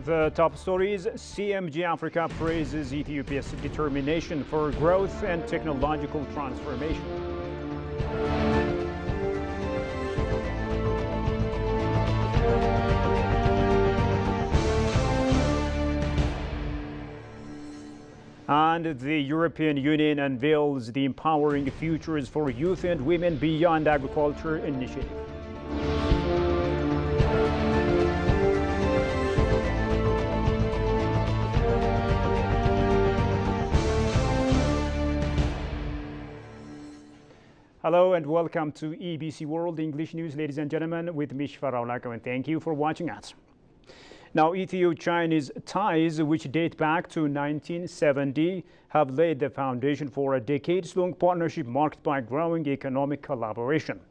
The top stories: CMG Africa praises Ethiopia's determination for growth and technological transformation. And the European Union unveils the Empowering Futures for Youth and Women Beyond Agriculture initiative. Hello and welcome to EBC World English News, ladies and gentlemen, with Mish Faraulako, and thank you for watching us. Now, Ethio-Chinese ties, which date back to 1970, have laid the foundation for a decades-long partnership marked by growing economic collaboration.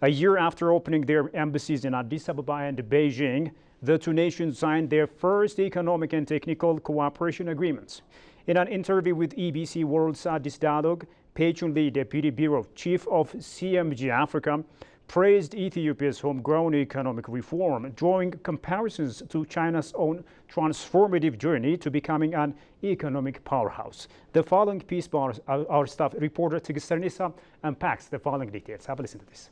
A year after opening their embassies in Addis Ababa and Beijing, the two nations signed their first economic and technical cooperation agreements. In an interview with EBC World's Addis Dialogue, Pei Chun-li, Deputy Bureau Chief of CMG Africa, praised Ethiopia's homegrown economic reform, drawing comparisons to China's own transformative journey to becoming an economic powerhouse. The following piece by our staff reporter Tigster Nisa unpacks the following details. Have a listen to this.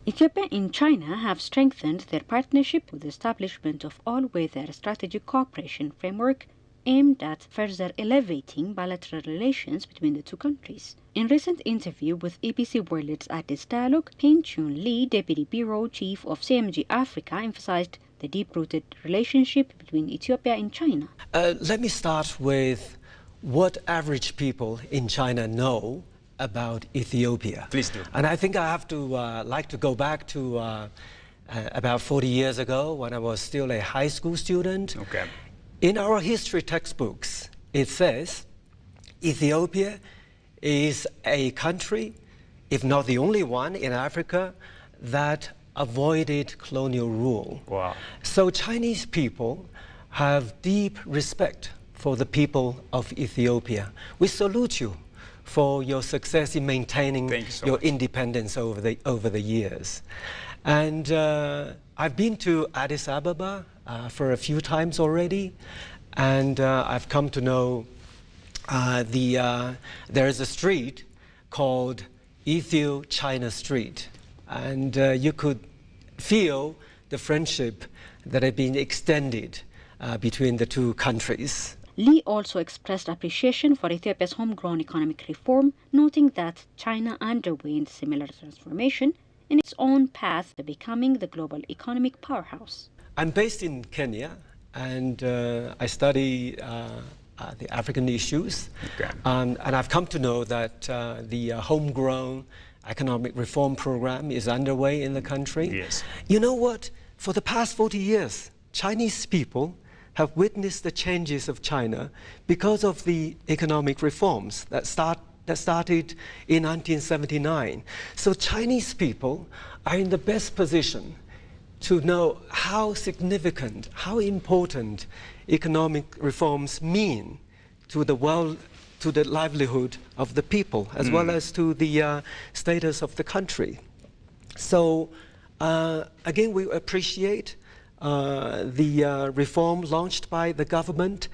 Ethiopia and China have strengthened their partnership with the establishment of all-weather strategic cooperation framework aimed at further elevating bilateral relations between the two countries. In recent interview with EBC World's Addis Dialogue, Pei Chun-li, Deputy Bureau Chief of CMG Africa, emphasized the deep-rooted relationship between Ethiopia and China. Let me start with what average people in China know about Ethiopia. Please do. And I think I have to like to go back to about 40 years ago when I was still a high school student. Okay. In our history textbooks, it says Ethiopia is a country, if not the only one in Africa, that avoided colonial rule. Wow. So Chinese people have deep respect for the people of Ethiopia. We salute you for your success in maintaining your independence over the years. And I've been to Addis Ababa for a few times already, and I've come to know there is a street called Ethio-China Street, and you could feel the friendship that had been extended between the two countries. Li also expressed appreciation for Ethiopia's homegrown economic reform, noting that China underwent similar transformation in its own path to becoming the global economic powerhouse. I'm based in Kenya, and I study the African issues. Okay. And I've come to know that the homegrown economic reform program is underway in the country. Yes. You know what? For the past 40 years, Chinese people have witnessed the changes of China because of the economic reforms that started in 1979. So Chinese people are in the best position to know how significant, how important economic reforms mean to the world, to the livelihood of the people, as well as to the status of the country. So again, we appreciate the reform launched by the government,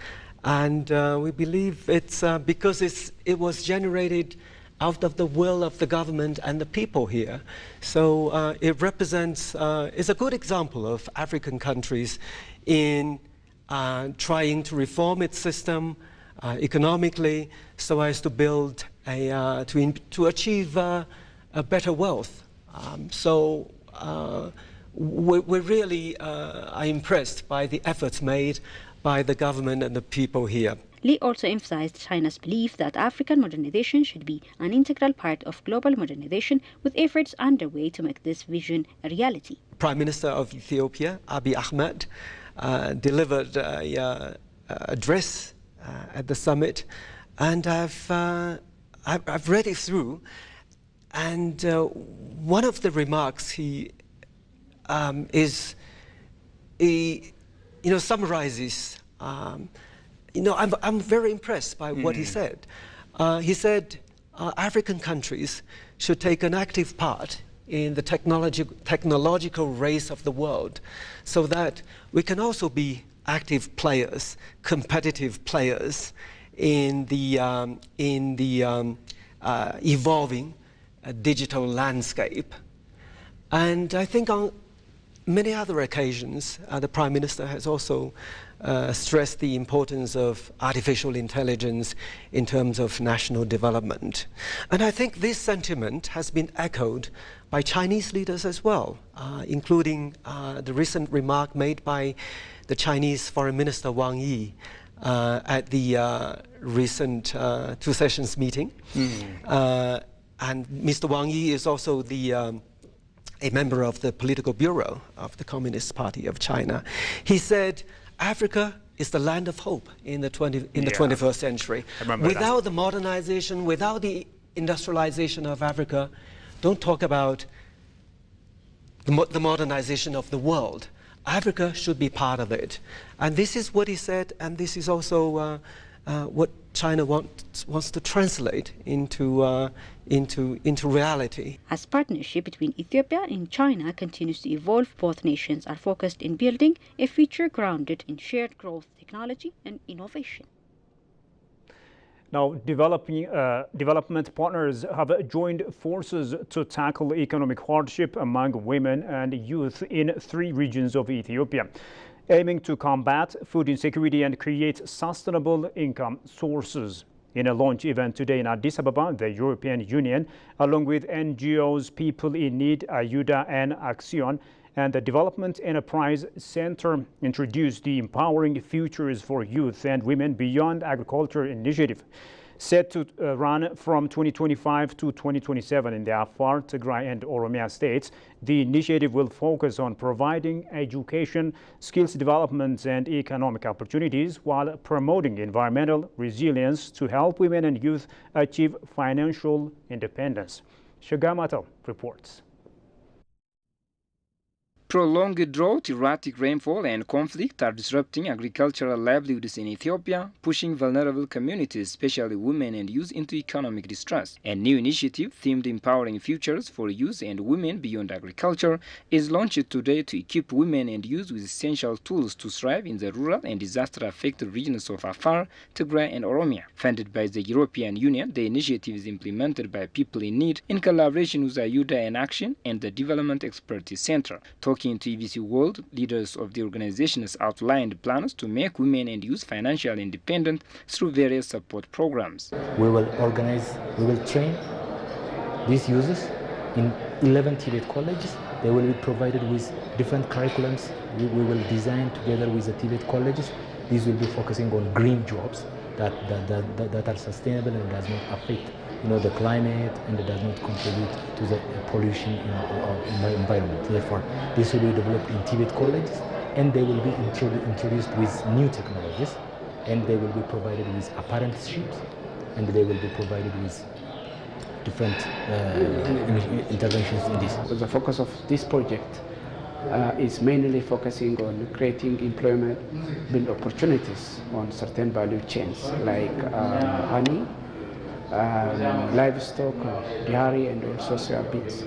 and we believe it's because it was generated out of the will of the government and the people here. So it represents, it's a good example of African countries in trying to reform its system economically so as to build to achieve a better wealth. We really are impressed by the efforts made by the government and the people here. Li also emphasized China's belief that African modernization should be an integral part of global modernization, with efforts underway to make this vision a reality. Prime Minister of Ethiopia, Abiy Ahmed, delivered an address at the summit, and I've read it through, and one of the remarks he summarizes. I'm very impressed by what he said. He said African countries should take an active part in the technological race of the world, so that we can also be active players, competitive players in the evolving digital landscape. And I think on many other occasions, the Prime Minister has also stressed the importance of artificial intelligence in terms of national development. And I think this sentiment has been echoed by Chinese leaders as well, including the recent remark made by the Chinese Foreign Minister Wang Yi at the recent Two Sessions meeting. And Mr. Wang Yi is also a member of the political bureau of the Communist Party of China. He said, Africa is the land of hope in the 21st century. Without the modernization, without the industrialization of Africa, don't talk about the modernization of the world. Africa should be part of it. And this is what he said, and this is also what China wants to translate into reality. As partnership between Ethiopia and China continues to evolve, both nations are focused in building a future grounded in shared growth, technology and innovation. Now, development partners have joined forces to tackle economic hardship among women and youth in 3 regions of Ethiopia, aiming to combat food insecurity and create sustainable income sources. In a launch event today in Addis Ababa, the European Union, along with NGOs People in Need, Ayuda and Action, and the Development Enterprise Center, introduced the Empowering Futures for Youth and Women Beyond Agriculture initiative. Set to run from 2025 to 2027 in the Afar, Tigray and Oromia states, the initiative will focus on providing education, skills development and economic opportunities while promoting environmental resilience to help women and youth achieve financial independence. Shagamato reports. Prolonged drought, erratic rainfall and conflict are disrupting agricultural livelihoods in Ethiopia, pushing vulnerable communities, especially women and youth, into economic distress. A new initiative themed Empowering Futures for Youth and Women Beyond Agriculture is launched today to equip women and youth with essential tools to thrive in the rural and disaster-affected regions of Afar, Tigray and Oromia. Funded by the European Union, the initiative is implemented by People in Need in collaboration with Ayuda and Action and the Development Expertise Center. Talking to EBC World, leaders of the organizations outlined plans to make women and youth financially independent through various support programs. We will train these users in 11 Tibet colleges. They will be provided with different curriculums. We will design together with the Tibet colleges. These will be focusing on green jobs that are sustainable and does not affect the climate, and it does not contribute to the pollution in the environment. Therefore, this will be developed in Tibet colleges, and they will be introduced with new technologies, and they will be provided with apprenticeships, and they will be provided with different interventions in this. The focus of this project is mainly focusing on creating employment build opportunities on certain value chains like honey, livestock, dairy, and also soybeans.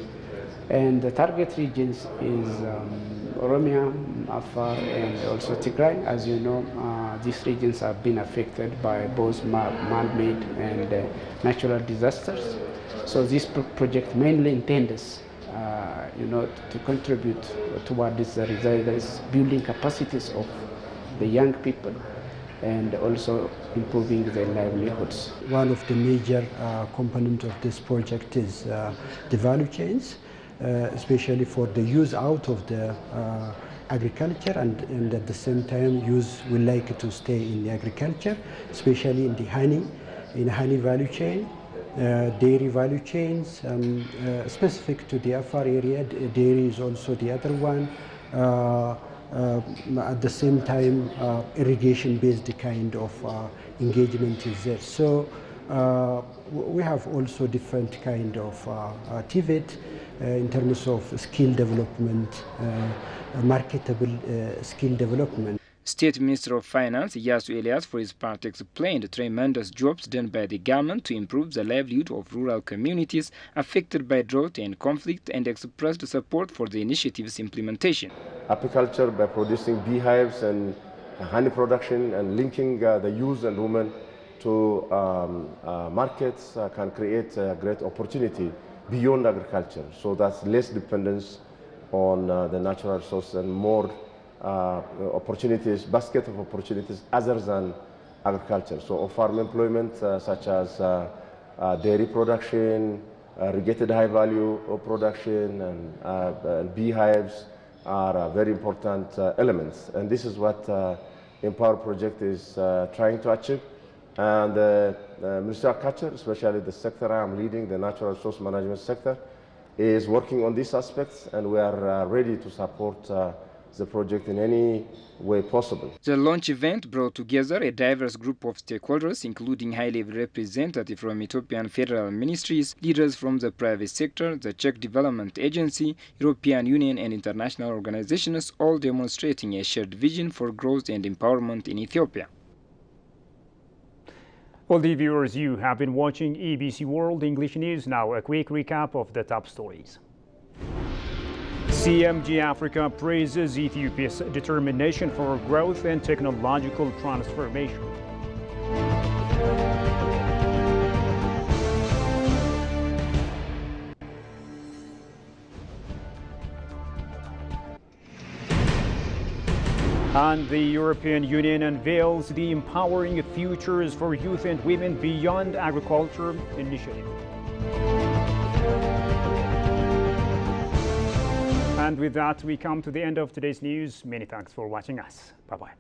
And the target regions is Oromia, Afar, and also Tigray. As you know, these regions have been affected by both man-made and natural disasters. So this project mainly intends, to contribute towards the resilience, building capacities of the young people, and also improving their livelihoods. One of the major components of this project is the value chains, especially for the use out of the agriculture, and at the same time youth will like to stay in the agriculture, especially in the honey value chain, dairy value chains, specific to the Afar area. Dairy is also the other one. At the same time, irrigation-based kind of engagement is there. So we have also different kind of TVET in terms of skill development, marketable skill development. State Minister of Finance Yasu Elias, for his part, explained tremendous jobs done by the government to improve the livelihood of rural communities affected by drought and conflict, and expressed support for the initiative's implementation. Apiculture, by producing beehives and honey production and linking the youth and women to markets can create a great opportunity beyond agriculture. So that's less dependence on the natural resource and more opportunities, basket of opportunities other than agriculture. So farm employment such as dairy production, irrigated high value production, and beehives are very important elements. And this is what Empower project is trying to achieve. And the Ministry of Agriculture, especially the sector I am leading, the natural resource management sector, is working on these aspects, and we are ready to support the project in any way possible. The launch event brought together a diverse group of stakeholders, including high-level representatives from Ethiopian federal ministries, leaders from the private sector, the Czech Development Agency, European Union and international organizations, all demonstrating a shared vision for growth and empowerment in Ethiopia. Well, the viewers, you have been watching EBC World English News. Now, a quick recap of the top stories. CMG Africa praises Ethiopia's determination for growth and technological transformation. And the European Union unveils the Empowering Futures for Youth and Women Beyond Agriculture initiative. And with that, we come to the end of today's news. Many thanks for watching us. Bye-bye.